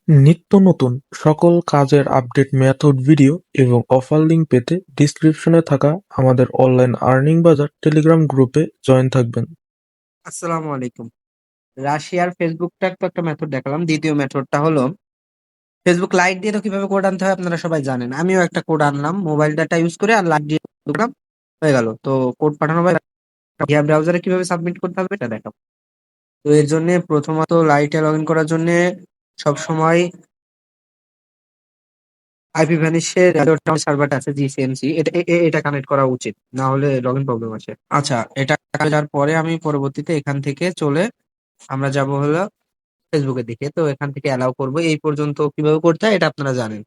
নিত্য নতুন সকল কাজের আপডেট মেথড ভিডিও এবং অফার লিংক পেতে ডিসক্রিপশনে থাকা আমাদের অনলাইন আর্নিং বাজার টেলিগ্রাম গ্রুপে জয়েন থাকবেন। আসসালামু আলাইকুম। রাশিয়ার ফেসবুকটা তো একটা মেথড দেখালাম। দ্বিতীয় মেথডটা হলো ফেসবুক লাইট দিয়ে তো কিভাবে কোড আনতে হয় আপনারা সবাই জানেন। আমিও একটা কোড আনলাম মোবাইল ডাটা ইউজ করে আর লাইট দিয়ে ঢুকলাম, হয়ে গেল। তো কোড পাঠানো হয় ভিয়া ব্রাউজারে কিভাবে সাবমিট করতে হবে এটা দেখাবো। তো এর জন্য প্রথমত লাইটে লগ ইন করার জন্য সবসময় আইপি ভ্যানিশের সার্ভারটা আছে জিসিএমসি, এটা কানেক্ট করা উচিত, না হলে লগ ইন প্রবলেম আছে। আচ্ছা, এটা করার পরে আমি পরবর্তীতে এখান থেকে চলে আমরা যাব হলো ফেসবুকের দিকে। তো এখান থেকে অ্যালাউ করবো। এই পর্যন্ত কিভাবে করতে হয় এটা আপনারা জানেন।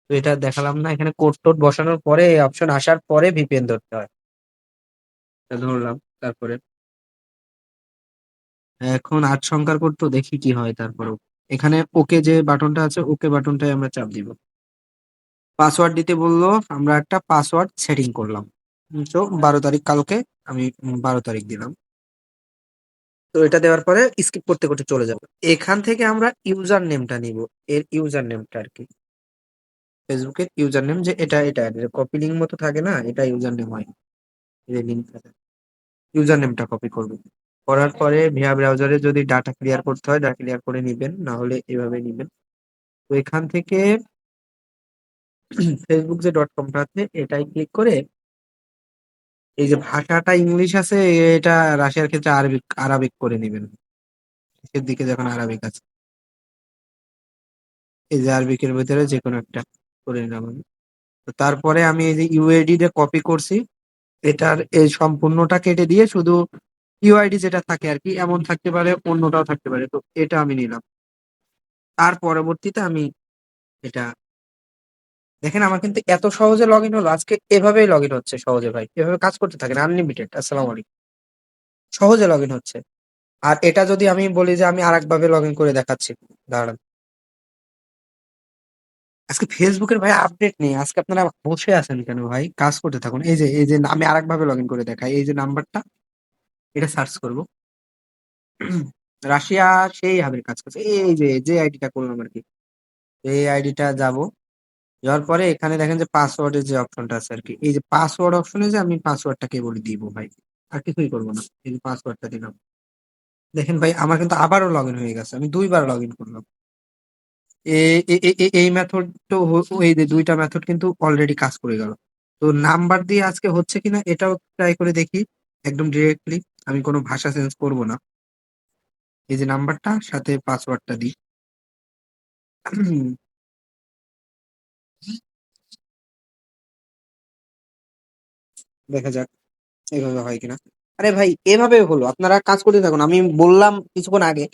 তো এটা দেখালাম না, এখানে কোড টোড বসানোর পরে এই অপশন আসার পরে ভিপিএন ধরতে হয়। এটা ধরলাম। তারপরে এখন ৮ সংখ্যার কোড, তো দেখি কি হয়। তারপরেও এখানে ওকে যে বাটনটা আছে, ওকে বাটনটায় আমরা চাপ দিব। পাসওয়ার্ড দিতে বললো, আমরা একটা পাসওয়ার্ড সেটিং করলাম। তো 12 তারিখ কালকে আমি 12 তারিখ দিলাম। তো এটা দেওয়ার পরে স্কিপ করতে করতে চলে যাবো। এখান থেকে আমরা ইউজার নেমটা নিব, এর ইউজার নেমটা আর কি। ফেসবুকের ইউজার নেম যে এটা কপি লিঙ্ক মতো থাকে না, এটা ইউজার নেম হয়। এই লিঙ্ক ইউজার নেমটা কপি করবেন। করার পরে ভিয়া ব্রাউজারে যদি ডাটা ক্লিয়ার করতে হয় ডাটা ক্লিয়ার করে নিবেন, না হলে এভাবে নিবেন। তো এখান থেকে ফেসবুক যে ডট কমটা আছে এটাই ক্লিক করে এই যে ভাষাটা ইংলিশ আছে, এটা রাশিয়ার ক্ষেত্রে আরবিক আরাবিক করে নিবেন। শেষের দিকে যখন আরাবিক আছে, এই যে আরবিকের ভিতরে যে কোনো একটা করে নিলাম আমি। তো তারপরে আমি এই যে ইউএডি টা কপি করছি, এটার এই সম্পূর্ণটা কেটে দিয়ে শুধু ইউআইডি যেটা থাকে আর কি, এমন থাকতে পারে, অন্যটাও থাকতে পারে। তো এটা আমি নিলাম। তার পরবর্তীতে আমি এটা দেখেন, আমার কিন্তু এত সহজে লগ ইন হলো আজকে। এভাবেই লগ ইন হচ্ছে সহজে ভাই, এভাবে কাজ করতে থাকেন আনলিমিটেড। আসসালামু আলাইকুম। সহজে লগ ইন হচ্ছে। আর এটা যদি আমি বলি যে আমি আরেক ভাবে লগ ইন করে দেখাচ্ছি, দাঁড়ান। আজকে ফেসবুকের ভাই আপডেট নেই, আজকে আপনারা বসে আছেন কেন ভাই? কাজ করতে থাকুন। এই যে আমি আরেক ভাবে লগ ইন করে দেখাই। এই যে নাম্বারটা, এটা সার্চ করব। রাশিয়া সেই হাবের কাজ করছে। এই যে যে আইডিটা করলাম আর কি, এই আইডিটা যাব। যাওয়ার পরে এখানে দেখেন যে পাসওয়ার্ডের যে অপশনটা আছে আর কি, এই যে পাসওয়ার্ড অপশনে যে আমি পাসওয়ার্ডটাকে বলে দিব ভাই। আর কিছুই করবো না, এই যে পাসওয়ার্ডটা দিলাম। দেখেন ভাই, আমার কিন্তু আবারও লগ ইন হয়ে গেছে। আমি ২ বার লগ ইন করলাম। এই মেথড তো এই যে ২টা মেথড কিন্তু অলরেডি কাজ করে গেল। তো নাম্বার দিয়ে আজকে হচ্ছে কিনা এটাও ট্রাই করে দেখি। একদম ডিরেক্টলি আমি কোনো ভাষা চেঞ্জ করব না। এই যে নাম্বারটা সাথে পাসওয়ার্ডটা দিই। দেখা যাক এভাবে হয় কিনা। আরে ভাই, এভাবে হলো। আপনারা কাজ করতে থাকুন। আমি বললাম কিছুক্ষণ আগে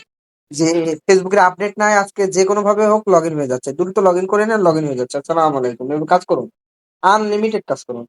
যে ফেসবুকের আপডেট নাই, আজকে যে কোনো ভাবে হোক লগ ইন হয়ে যাচ্ছে। দ্রুত লগ ইন করে নেন, লগ ইন হয়ে যাচ্ছে। আসসালামু আলাইকুম। এভাবে কাজ করুন, আনলিমিটেড কাজ করুন।